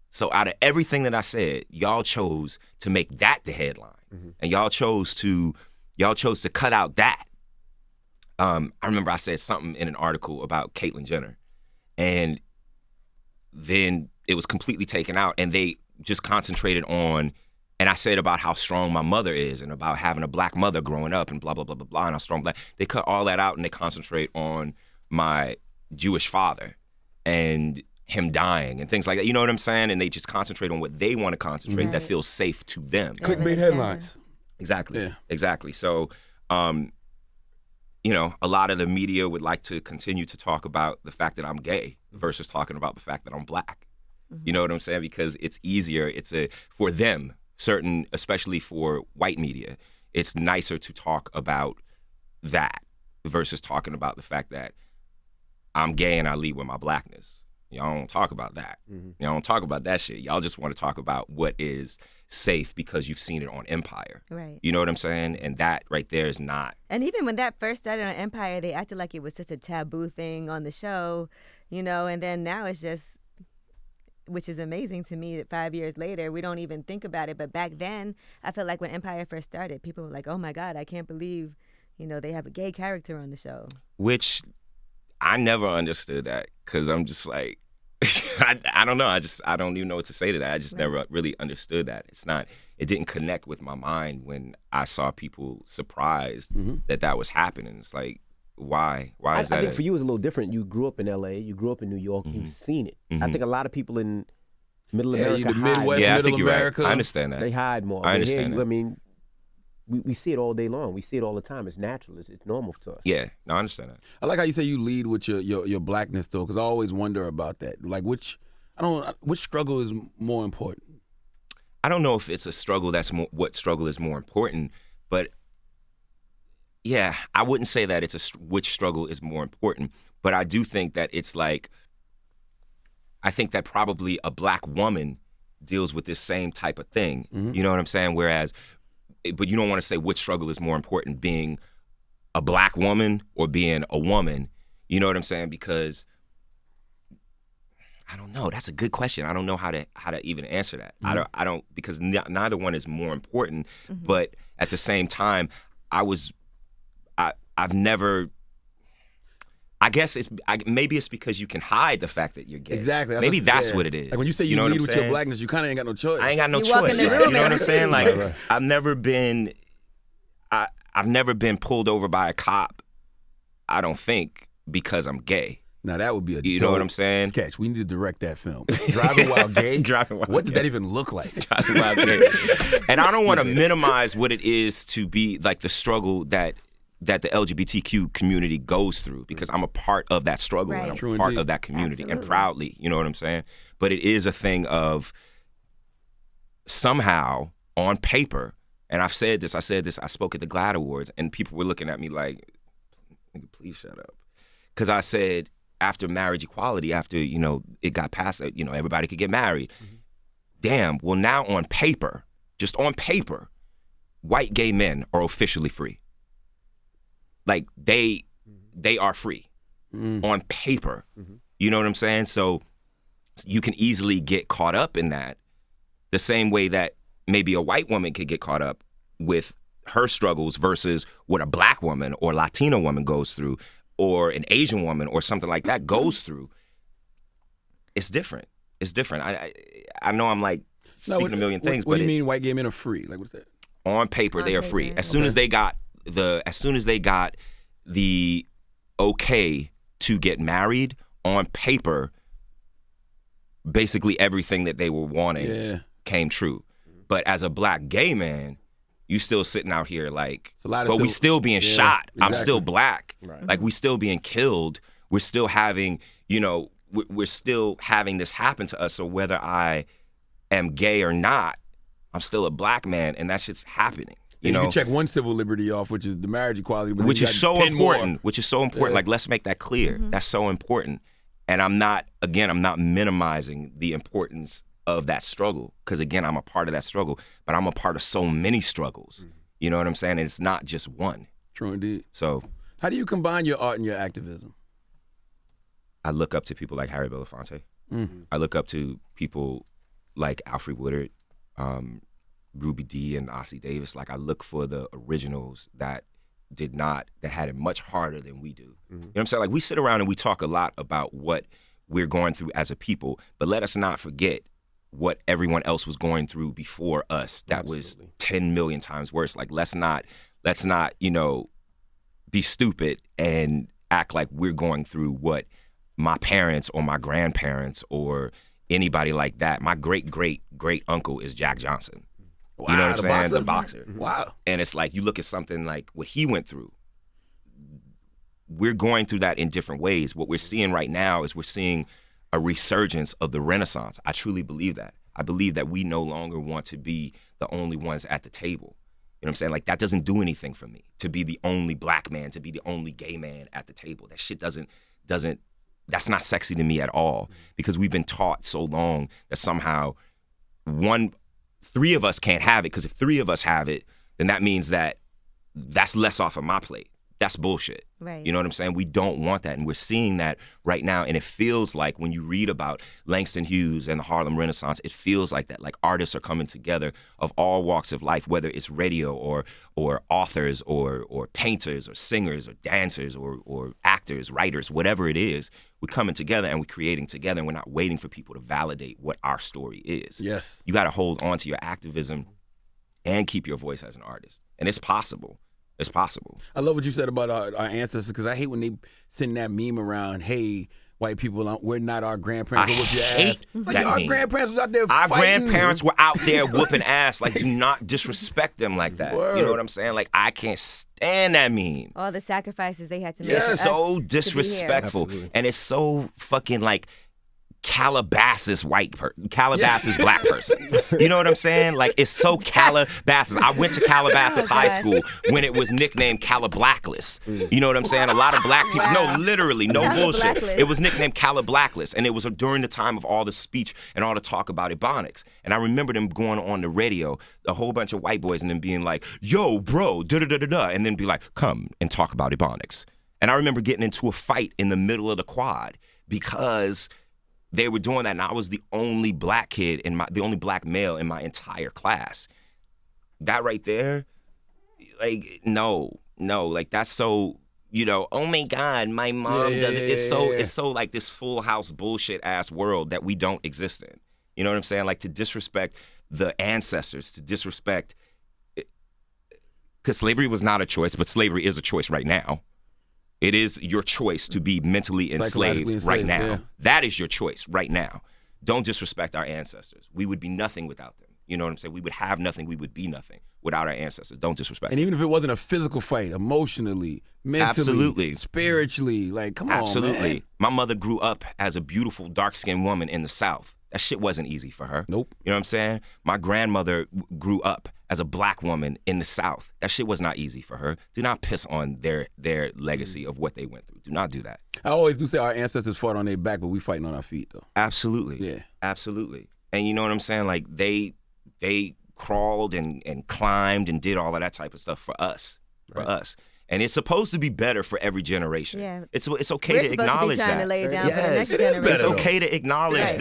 so out of everything that I said, y'all chose to make that the headline. And y'all chose to cut out that. I remember I said something in an article about Caitlyn Jenner, and then it was completely taken out, and they just concentrated on, and I said about how strong my mother is and about having a black mother growing up and blah, blah, blah, blah, blah, and how strong black. They cut all that out and they concentrate on my Jewish father and him dying and things like that. You know what I'm saying? And they just concentrate on what they want to concentrate that Right. feels safe to them. They have an clickbait agenda. headlines. Exactly. Yeah. Exactly. So, a lot of the media would like to continue to talk about the fact that I'm gay versus talking about the fact that I'm black. You know what I'm saying? Because it's easier. For them, especially for white media, it's nicer to talk about that versus talking about the fact that I'm gay and I lead with my blackness. Y'all don't talk about that. Y'all don't talk about that shit. Y'all just want to talk about what is safe because you've seen it on Empire. Right. You know what I'm saying? And that right there is not. And even when that first started on Empire, they acted like it was such a taboo thing on the show, and then now it's just, which is amazing to me that 5 years later, we don't even think about it. But back then, I felt like when Empire first started, people were like, oh my God, I can't believe, they have a gay character on the show. Which I never understood that because I'm just like, I don't know. I don't even know what to say to that. I just never really understood that. It didn't connect with my mind when I saw people surprised that was happening. It's like, why? Why is I that? think for you it's a little different. You grew up in LA, you grew up in New York, you've seen it. I think a lot of people in Middle Yeah, America the hide. Midwest, Yeah, I Middle think you're America. right. I understand that. They hide more. I But here, understand that. I mean, we see it all day long. We see it all the time. It's natural. It's normal to us. Yeah, no, I understand that. I like how you say you lead with your blackness though, because I always wonder about that. Like which struggle is more important? I don't know if it's a struggle what struggle is more important, but yeah, I wouldn't say that it's which struggle is more important, but I do think that it's like, I think that probably a black woman deals with this same type of thing. Mm-hmm. You know what I'm saying? But you don't want to say which struggle is more important, being a black woman or being a woman. You know what I'm saying? Because I don't know. That's a good question. I don't know how to even answer that. Mm-hmm. I don't because neither one is more important. Mm-hmm. But at the same time, I've never. I guess maybe it's because you can hide the fact that you're gay. Exactly. Maybe that's what it is. Like when you say you lead with your blackness, you kind of ain't got no choice. I ain't got no You choice. walk in the room You know what I'm saying? Like Right. I've never been pulled over by a cop. I don't think because I'm gay. Now that would be a You know what I'm saying? sketch. We need to direct that film. Driving while gay. Driving while What does gay. that even look like? Driving while gay. And I don't want to minimize what it is to be like the struggle that the LGBTQ community goes through, because I'm a part of that struggle Right. and I'm True a part indeed. of that community and Absolutely. proudly, you know what I'm saying? But it is a thing of somehow on paper, and I said this, I spoke at the GLAAD Awards and people were looking at me like, nigga, please shut up. Because I said after marriage equality, after, it got passed, everybody could get married. Mm-hmm. Damn, well now on paper, just on paper, white gay men are officially free. Like they are free on paper. Mm-hmm. You know what I'm saying? So you can easily get caught up in that the same way that maybe a white woman could get caught up with her struggles versus what a black woman or Latina woman goes through or an Asian woman or something like that goes through. It's different. It's different. I know I'm like speaking a million things, What but do you mean white gay men are free? Like what's that? on paper they are paper. free. As soon as they got the okay to get married, on paper, basically everything that they were wanting came true. But as a black gay man, you still sitting out here like, but we still being shot. Exactly. I'm still black. Right. Like we still being killed. We're still having, we're still having this happen to us. So whether I am gay or not, I'm still a black man, and that shit's happening. You know, can check one civil liberty off, which is the marriage equality, but which then is you so got 10 important. more. Which is so important. Yeah. Like, let's make that clear. Mm-hmm. That's so important. And I'm not minimizing the importance of that struggle, because again, I'm a part of that struggle, but I'm a part of so many struggles. Mm-hmm. You know what I'm saying? And it's not just one. True indeed. So How do you combine your art and your activism? I look up to people like Harry Belafonte. Mm-hmm. I look up to people like Alfred Woodard, Ruby Dee, and Ossie Davis. Like, I look for the originals that had it much harder than we do. Mm-hmm. You know what I'm saying? Like, we sit around and we talk a lot about what we're going through as a people, but let us not forget what everyone else was going through before us. That was 10 million times worse. Like, let's not, be stupid and act like we're going through what my parents or my grandparents or anybody like that. My great uncle is Jack Johnson. Wow, You know what I'm saying? boxer? The boxer. Wow. And it's like, you look at something like what he went through. We're going through that in different ways. What we're seeing right now is we're seeing a resurgence of the Renaissance. I truly believe that. I believe that we no longer want to be the only ones at the table. You know what I'm saying? Like, that doesn't do anything for me, to be the only black man, to be the only gay man at the table. That shit doesn't that's not sexy to me at all, because we've been taught so long that somehow three of us can't have it, because if three of us have it, then that means that's less off of my plate. That's bullshit. Right. You know what I'm saying? We don't want that. And we're seeing that right now. And it feels like when you read about Langston Hughes and the Harlem Renaissance, it feels like that. Like, artists are coming together of all walks of life, whether it's radio or authors or painters or singers or dancers or actors, writers, whatever it is. We're coming together and we're creating together, and we're not waiting for people to validate what our story is. Yes. You got to hold on to your activism and keep your voice as an artist. And it's possible. It's possible. I love what you said about our ancestors, because I hate when they send that meme around, hey, white people, we're not our grandparents. I Whoop your hate ass. Like, that our meme. grandparents was out there Our fighting. grandparents were out there whooping ass. Like, do not disrespect them like that. Word. You know what I'm saying? Like, I can't stand that meme. All the sacrifices they had to make. It's for us so to be disrespectful, Absolutely. and it's so fucking like Calabasas Calabasas black person. You know what I'm saying? Like, it's so Calabasas. I went to Calabasas High gosh. School when it was nicknamed Calablackless. You know what I'm saying? A lot of black people. No, literally, no bullshit. Calablackless. It was nicknamed Calablackless, and it was during the time of all the speech and all the talk about Ebonics. And I remember them going on the radio, a whole bunch of white boys, and them being like, "Yo, bro, da da da da da," and then be like, "Come and talk about Ebonics." And I remember getting into a fight in the middle of the quad because they were doing that, and I was the only black kid the only black male in my entire class. That right there, like, no, like, that's so, oh my God, my mom does it. It's so like this Full House bullshit ass world that we don't exist in. You know what I'm saying? Like, to disrespect the ancestors, to disrespect, because slavery was not a choice, but slavery is a choice right now. It is your choice to be mentally enslaved right now. Yeah. That is your choice right now. Don't disrespect our ancestors. We would be nothing without them. You know what I'm saying? We would have nothing. We would be nothing without our ancestors. Don't disrespect And them. even if it wasn't a physical fight, emotionally, mentally, Absolutely. spiritually, like, come on, Absolutely. man. My mother grew up as a beautiful, dark-skinned woman in the South. That shit wasn't easy for her. Nope. You know what I'm saying? My grandmother grew up as a black woman in the South. That shit was not easy for her. Do not piss on their legacy of what they went through. Do not do that. I always do say our ancestors fought on their back, but we fighting on our feet, though. Absolutely. Yeah. Absolutely. And you know what I'm saying? Like, they crawled and climbed and did all of that type of stuff for us. And it's supposed to be better for every generation. Yeah. It's okay We're to supposed to be acknowledge trying that. to lay it down for the next it is generation. better, It's though. okay to acknowledge Right.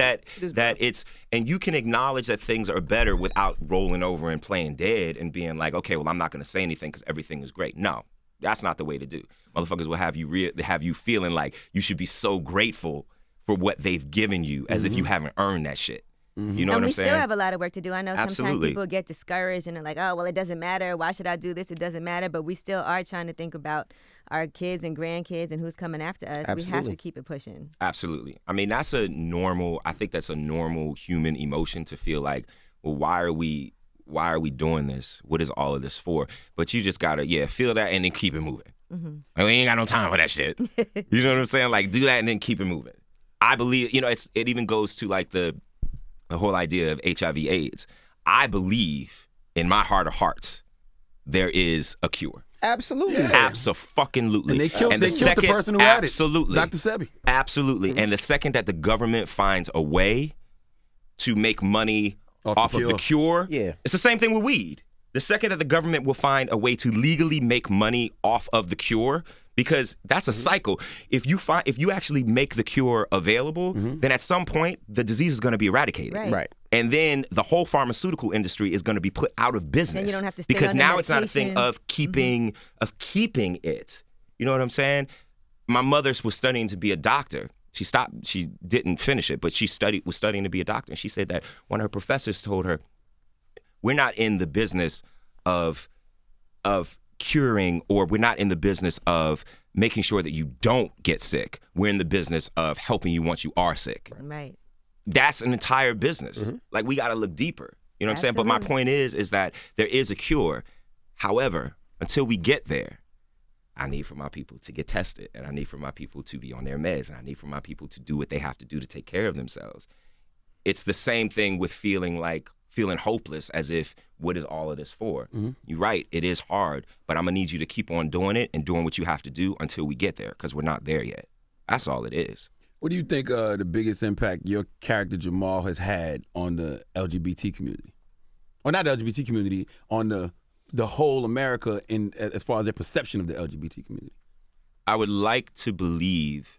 that it's, and you can acknowledge that things are better without rolling over and playing dead and being like, okay, well, I'm not going to say anything because everything is great. No, that's not the way to do. Motherfuckers will have you feeling like you should be so grateful for what they've given you as if you haven't earned that shit. You know what And I'm we saying? still have a lot of work to do. I know sometimes Absolutely. people get discouraged and they're like, oh, well, it doesn't matter. Why should I do this? It doesn't matter. But we still are trying to think about our kids and grandkids and who's coming after us. We have Absolutely. to keep it pushing. Absolutely. I mean, I think that's a normal human emotion to feel like, well, why are we doing this? What is all of this for? But you just gotta, feel that and then keep it moving. Like, we ain't got no time for that shit. You know what I'm saying? Like, do that and then keep it moving. I believe, it even goes to like the whole idea of HIV/AIDS. I believe in my heart of hearts there is a cure. Absolutely. Yeah. Absolutely. And they killed the the person who had it. Absolutely. Dr. Sebi. Absolutely. And the second that the government finds a way to make money off of the cure, Yeah. it's the same thing with weed. The second that the government will find a way to legally make money off of the cure, because that's a cycle. If you actually make the cure available, then at some point the disease is going to be eradicated. Right. And then the whole pharmaceutical industry is going to be put out of business. Then you don't have to stay because on the now it's not a thing medication. of keeping it. You know what I'm saying? My mother was studying to be a doctor. She stopped. She didn't finish it, but she was studying to be a doctor. And she said that one of her professors told her, "We're not in the business of curing, or we're not in the business of making sure that you don't get sick. We're in the business of helping you once you are sick." Right. That's an entire business. Like, we got to look deeper. You know what I'm saying? But my point is that there is a cure. However, until we get there, I need for my people to get tested, and I need for my people to be on their meds, and I need for my people to do what they have to do to take care of themselves. It's the same thing with feeling hopeless, as if, what is all of this for? You're right, it is hard, but I'm gonna need you to keep on doing it and doing what you have to do until we get there, because we're not there yet. That's all it is. What do you think the biggest impact your character Jamal has had on the LGBT community? Or not the LGBT community, on the whole America as far as their perception of the LGBT community? I would like to believe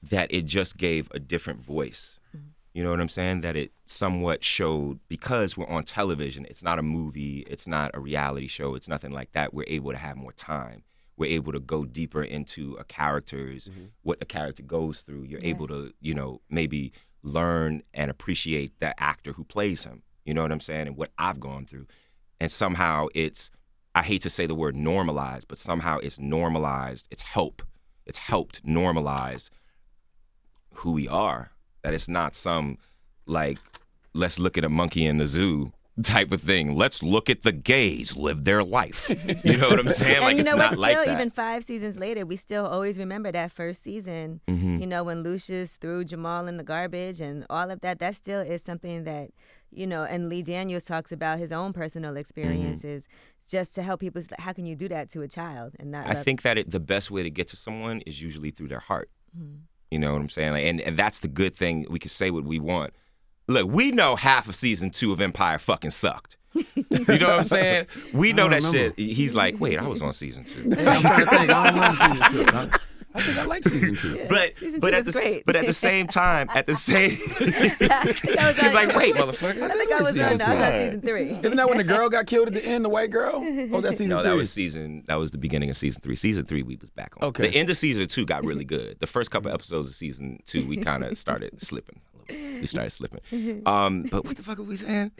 that it just gave a different voice. You know what I'm saying? That it somewhat showed, because we're on television, it's not a movie, it's not a reality show, it's nothing like that. We're able to have more time. We're able to go deeper into a character's, what a character goes through. You're able to, maybe learn and appreciate the actor who plays him. You know what I'm saying? And what I've gone through. And somehow I hate to say the word normalized, but somehow it's normalized. It's helped normalize who we are. That it's not some, like, let's look at a monkey in the zoo type of thing. Let's look at the gays live their life. You know what I'm saying? And like, you know it's what? not like Still, that. even 5 seasons later, we still always remember that first season. Mm-hmm. You know, when Lucius threw Jamal in the garbage and all of that. That still is something that, you know, and Lee Daniels talks about his own personal experiences just to help people. How can you do that to a child and not? I think that the best way to get to someone is usually through their heart. You know what I'm saying? Like, and that's the good thing. We can say what we want. Look, we know half of season 2 of Empire fucking sucked. You know what I'm saying? We know that shit. He's like, wait, I was on season 2. Yeah, I'm trying to think. I don't remember season 2. I think I like season 2. Yeah. But Season but 2 at was the great. but at the same time, he's like, wait, motherfucker. I think I was on season 3. Isn't that when the girl got killed at the end, the white girl? Oh, that's season 3. No, that was the beginning of season 3. Season 3 we was back on. Okay. The end of season 2 got really good. The first couple episodes of season 2 we kind of started slipping. We started slipping. But what the fuck are we saying?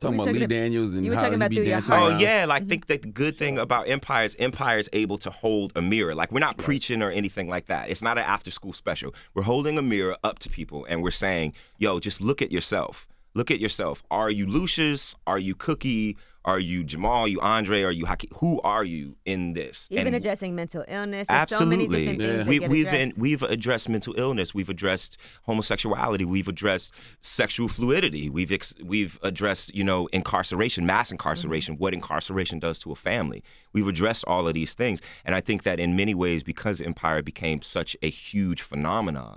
Talking about Lee Daniels and you were how talking he about be through your dancing heart. Oh around. yeah, like I think that the good thing about Empire is able to hold a mirror. Like we're not preaching or anything like that. It's not an after school special. We're holding a mirror up to people and we're saying, yo, just look at yourself. Look at yourself. Are you Lucius? Are you Cookie? Are you Jamal? Are you Andre? Are you Haki? Who are you in this? Even And addressing mental illness. There's absolutely. so many different things that get addressed. We've addressed mental illness. We've addressed homosexuality. We've addressed sexual fluidity. We've addressed, you know, incarceration, mass incarceration, what incarceration does to a family. We've addressed all of these things. And I think that in many ways, because Empire became such a huge phenomenon,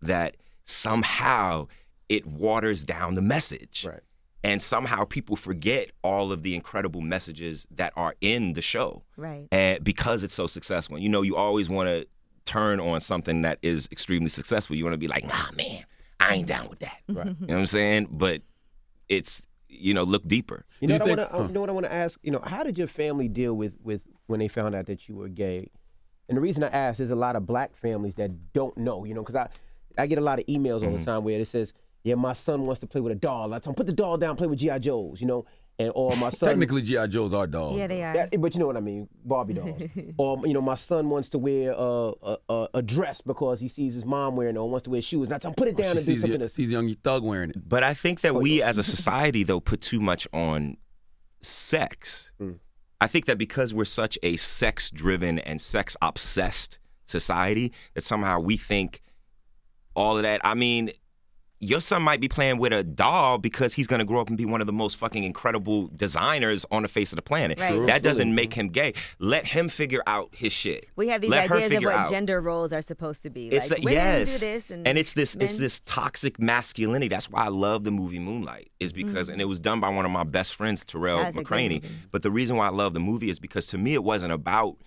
that somehow it waters down the message. Right. And somehow people forget all of the incredible messages that are in the show. Right. And because it's so successful. You know, you always want to turn on something that is extremely successful. You want to be like, nah, man, I ain't down with that. Right. You know what I'm saying? But it's, you know, look deeper. You know, You what think- I want to ask? You know, how did your family deal with when they found out that you were gay? And the reason I ask, there's a lot of black families that don't know. You know, because I get a lot of emails all the time where it says, yeah, my son wants to play with a doll. I tell him, put the doll down, play with G.I. Joes, you know? And or my son Technically, G.I. Joes are dolls. Yeah, they are. Yeah, but you know what I mean, Barbie dolls. Or you know, my son wants to wear a dress because he sees his mom wearing it, or wants to wear shoes. And I tell him, put it down and do something. Sees Young Thug wearing it. But I think that we as a society, though, put too much on sex. I think that because we're such a sex-driven and sex-obsessed society, that somehow we think all of that. I mean, your son might be playing with a doll because he's going to grow up and be one of the most fucking incredible designers on the face of the planet. Right. True. That doesn't make him gay. Let him figure out his shit. We have these Let her ideas of figure what out. gender roles are supposed to be. It's like women yes, do this, and it's this men. toxic masculinity. That's why I love the movie Moonlight. Is because and it was done by one of my best friends, Terrell That's a good McCraney. movie. But the reason why I love the movie is because to me it wasn't about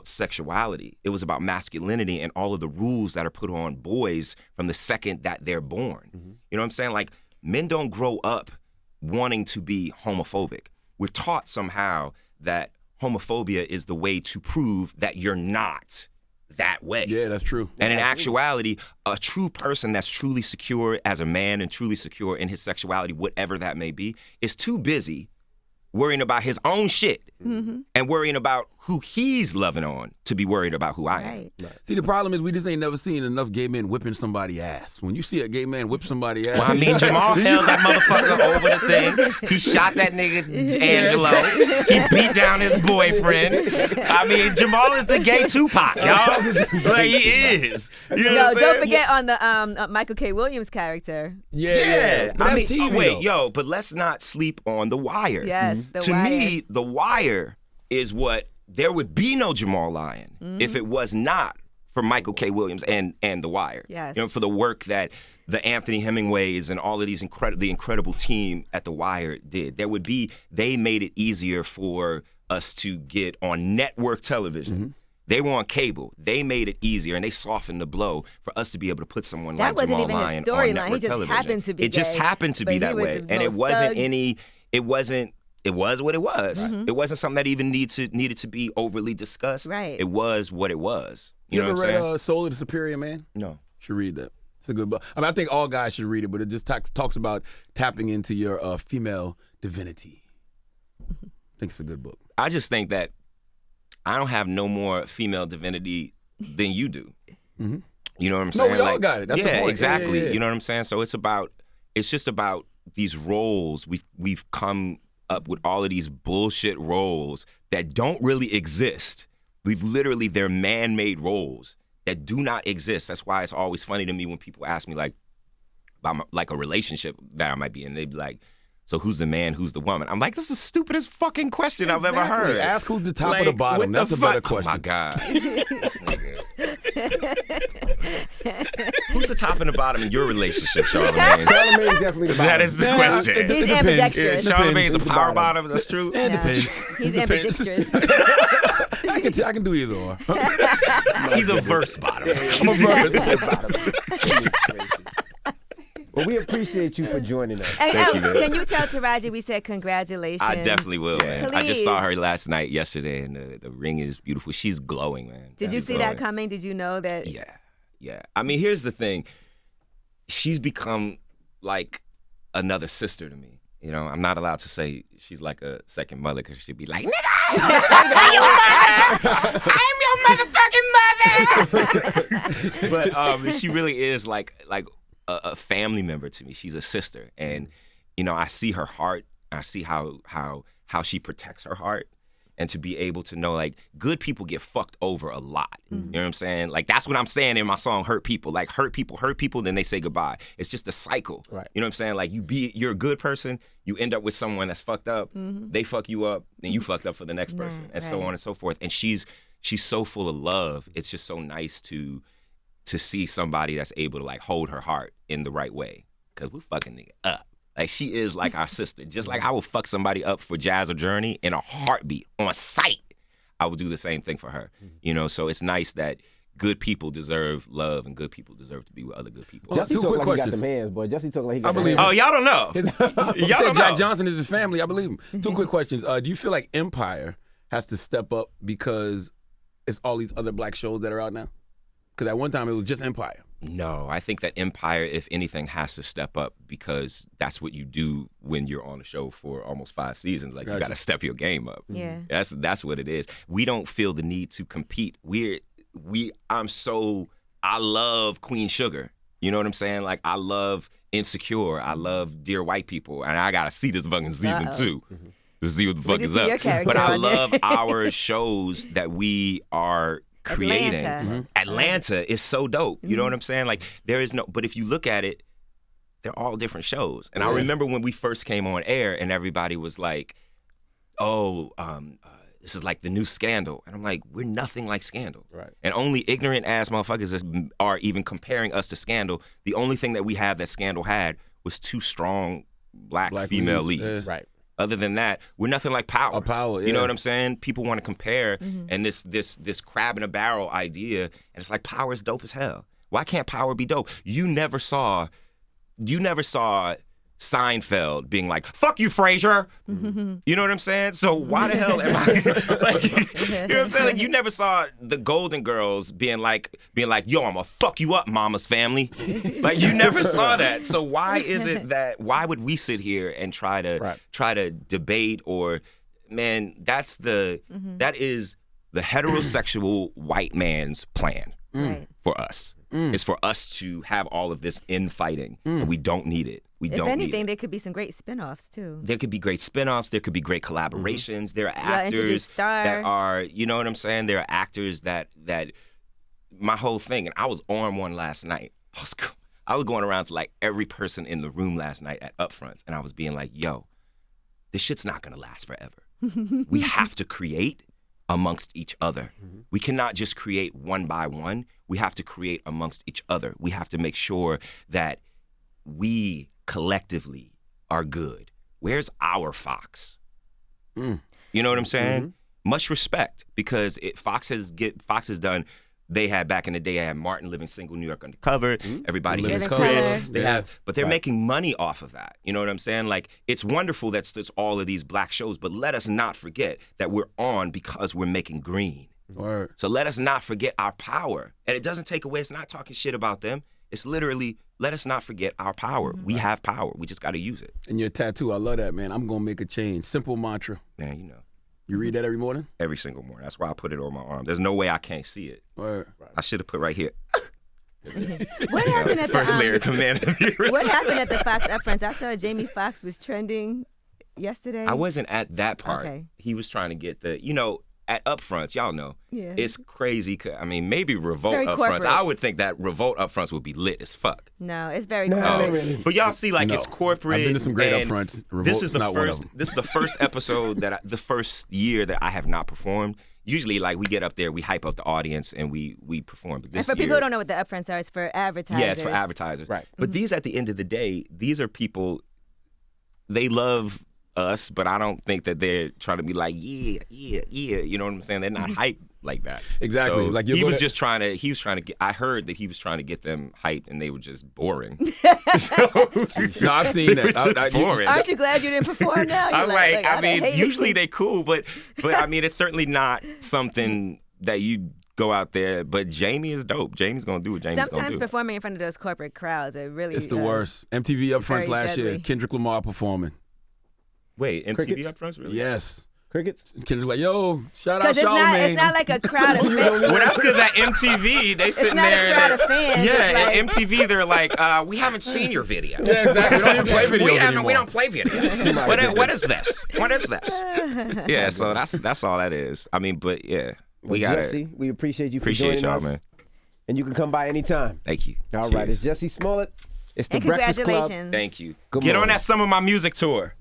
sexuality. It was about masculinity and all of the rules that are put on boys from the second that they're born. You know what I'm saying? Like, men don't grow up wanting to be homophobic. We're taught somehow that homophobia is the way to prove that you're not that way. Yeah, that's true. And in actuality, a true person that's truly secure as a man and truly secure in his sexuality, whatever that may be, is too busy worrying about his own shit and worrying about who he's loving on to be worried about who I am. Right. See, the problem is we just ain't never seen enough gay men whipping somebody's ass. When you see a gay man whip somebody's ass, Well, I mean, Jamal held that motherfucker over the thing. He shot that nigga Angelo. He beat down his boyfriend. I mean, Jamal is the gay Tupac, y'all. Like, he is. You know what I'm saying? Don't forget on the Michael K. Williams character. Yeah. But I that's mean, TV, wait, though. but let's not sleep on The Wire. Yes, The To Wire. me, The Wire is what there would be no Jamal Lyon if it was not for Michael K. Williams and The Wire. Yes. You know, for the work that the Anthony Hemingways and all of these the incredible team at The Wire did. They made it easier for us to get on network television. They were on cable. They made it easier, and they softened the blow for us to be able to put someone That like wasn't Jamal even his Lyon storyline. on network He just television. happened to be It just gay, happened to but be he that was way, the and it most wasn't thug. it wasn't. It was what it was. It wasn't something that even needed to be overly discussed. Right. It was what it was. You You know ever what I'm saying? read Soul of the Superior Man? No. Should read that. It's a good book. I mean, I think all guys should read it, but it just talks about tapping into your female divinity. I think it's a good book. I just think that I don't have no more female divinity than you do. You know what I'm saying? No, we all got it. That's the yeah, point. exactly. Yeah. You know what I'm saying? So it's just about these roles. We've come up with all of these bullshit roles that don't really exist. They're man-made roles that do not exist. That's why it's always funny to me when people ask me like about like a relationship that I might be in. They'd be like, so who's the man, who's the woman? I'm like, this is the stupidest fucking question I've ever heard. Ask who's the top like, or the bottom. That's a better question. Oh my God. This nigga. Who's the top and the bottom in your relationship, Charlamagne? Charlamagne's definitely the bottom. That is the question. He's depends. ambidextrous. Charlamagne's a Depends. power bottom. That's true. It depends. He's ambidextrous. I can do either or. He's a verse bottom. I'm a verse. Well, we appreciate you for joining us. Thank you, man. Can you tell Taraji we said congratulations? I definitely will, man. I just saw Please. her last night, yesterday, and the ring is beautiful. She's glowing, man. Did you She's see that glowing. coming? Did you know that? Yeah. I mean, here's the thing. She's become like another sister to me. You know, I'm not allowed to say she's like a second mother because she'd be like, nigga, I'm your mother. But she really is like a family member to me. She's a sister, and you know, I see her heart. I see how she protects her heart, and to be able to know like good people get fucked over a lot. You know what I'm saying? Like that's what I'm saying in my song "Hurt People." Like hurt people, then they say goodbye. It's just a cycle. Right. You know what I'm saying? Like you're a good person, you end up with someone that's fucked up. They fuck you up, then you fucked up for the next person, and so on and so forth. And she's so full of love. It's just so nice to see somebody that's able to like hold her heart in the right way, because we're fucking nigga up. Like she is like our sister. Just like I will fuck somebody up for Jazz or Journey in a heartbeat on sight, I will do the same thing for her. You know, so it's nice that good people deserve love and good people deserve to be with other good people. Jussie Two talk quick like he got questions. them hands, boy. Jussie talk like he got I them believe hands. Oh, y'all don't know. He Y'all said don't Jack know. Johnson is his family. I believe him. Two quick questions. Do you feel like Empire has to step up because it's all these other black shows that are out now? Because at one time it was just Empire. No, I think that Empire, if anything, has to step up because that's what you do when you're on a show for almost 5 seasons. Like you got to step your game up. Yeah. That's what it is. We don't feel the need to compete. I love Queen Sugar. You know what I'm saying? Like I love Insecure. I love Dear White People, and I gotta see this fucking season 2 to see what the fuck is see your up. character But I on there. love our shows that we are creating. Atlanta is so dope. You know what I'm saying? Like there is no, but if you look at it, they're all different shows. And I remember when we first came on air and everybody was like, this is like the new Scandal. And I'm like, we're nothing like Scandal. Right. And only ignorant ass motherfuckers are even comparing us to Scandal. The only thing that we have that Scandal had was 2 strong black female leads. Right. Other than that, we're nothing like Power. Power, You know yeah. what I'm saying? People want to compare, and this crab in a barrel idea, and it's like Power is dope as hell. Why can't Power be dope? You never saw Seinfeld being like, "Fuck you, Frasier." You know what I'm saying? So why the hell am I like? You know what I'm saying? Like you never saw the Golden Girls being like, "Yo, I'm gonna fuck you up, Mama's Family." Like you never saw that. So why is it that? Why would we sit here and try to debate or, man? That is the heterosexual white man's plan for us. It's for us to have all of this infighting, and we don't need it. If anything, there could be some great spinoffs too. There could be great spinoffs. There could be great collaborations. There are introduce actors Star. that are, you know what I'm saying? There are actors that my whole thing, and I was on one last night. I was going around to like every person in the room last night at Upfronts, and I was being like, yo, this shit's not gonna last forever. We have to create amongst each other. We cannot just create one by one. We have to create amongst each other. We have to make sure that we collectively are good. Where's our Fox? You know what I'm saying? Much respect, because Fox has done. They had back in the day. I had Martin Living Single, New York Undercover. Everybody Here is Chris. They have, but they're making money off of that. You know what I'm saying? Like it's wonderful that there's all of these black shows, but let us not forget that we're on because we're making green. Word. So let us not forget our power, and it doesn't take away. It's not talking shit about them. It's literally let us not forget our power. We have power. We just got to use it. And your tattoo, I love that, man. I'm gonna make a change. Simple mantra. Man, you know. You read that every morning? Every single morning. That's why I put it on my arm. There's no way I can't see it. Word. I should have put right here. What happened at First the lyric command. What happened at the Fox upfronts? I saw Jamie Foxx was trending yesterday. I wasn't at that part. Okay. He was trying to get the, at upfronts, y'all know, Yeah. it's crazy. I mean, maybe Revolt very upfronts. corporate. I would think that Revolt upfronts would be lit as fuck. No, it's very No, cool. not really. But y'all see, like, No. it's corporate. I've been to some great and upfronts. This Revolt's is the not one of first. them. This is the first episode the first year that I have not performed. Usually, like, we get up there, we hype up the audience, and we perform. But this And for year, people who don't know what the upfronts are, it's for advertisers. yeah, it's for advertisers. Right. But these, at the end of the day, these are people. They love us, but I don't think that they're trying to be like, yeah. You know what I'm saying? They're not hype like that. Exactly. So Like, you he go was to- just trying to. He was trying to get. I heard that he was trying to get them hyped, and they were just boring. No, I've seen They were that. just boring. Aren't you glad you didn't perform now? You're I'm like, I done mean, hated usually it. they cool, but I mean, it's certainly not something that you go out there. But Jamie is dope. Jamie's gonna do what Jamie's gonna Sometimes do. performing in front of those corporate crowds, it really It's the worst. MTV upfronts very last year. deadly. Kendrick Lamar performing. Wait, MTV Crickets? upfronts, really? Yes. Crickets? Kendrick's like, yo, shout out Because Charlamagne. it's not like a crowd of fans. Well, that's because at MTV they sitting not a there. crowd and of fans. Yeah, It's like- at MTV they're like, we haven't seen your video. Yeah, exactly. We don't even play videos anymore. We don't play videos. What is this? What is this? Yeah, so that's all that is. I mean, but yeah, we Well, gotta Jussie, we appreciate you for appreciate joining y'all, us. man. And you can come by anytime. Thank you. All right, Cheers. it's Jussie Smollett. It's the And Breakfast Club. congratulations. Thank you. Good Get on morning. that Some of My Music tour.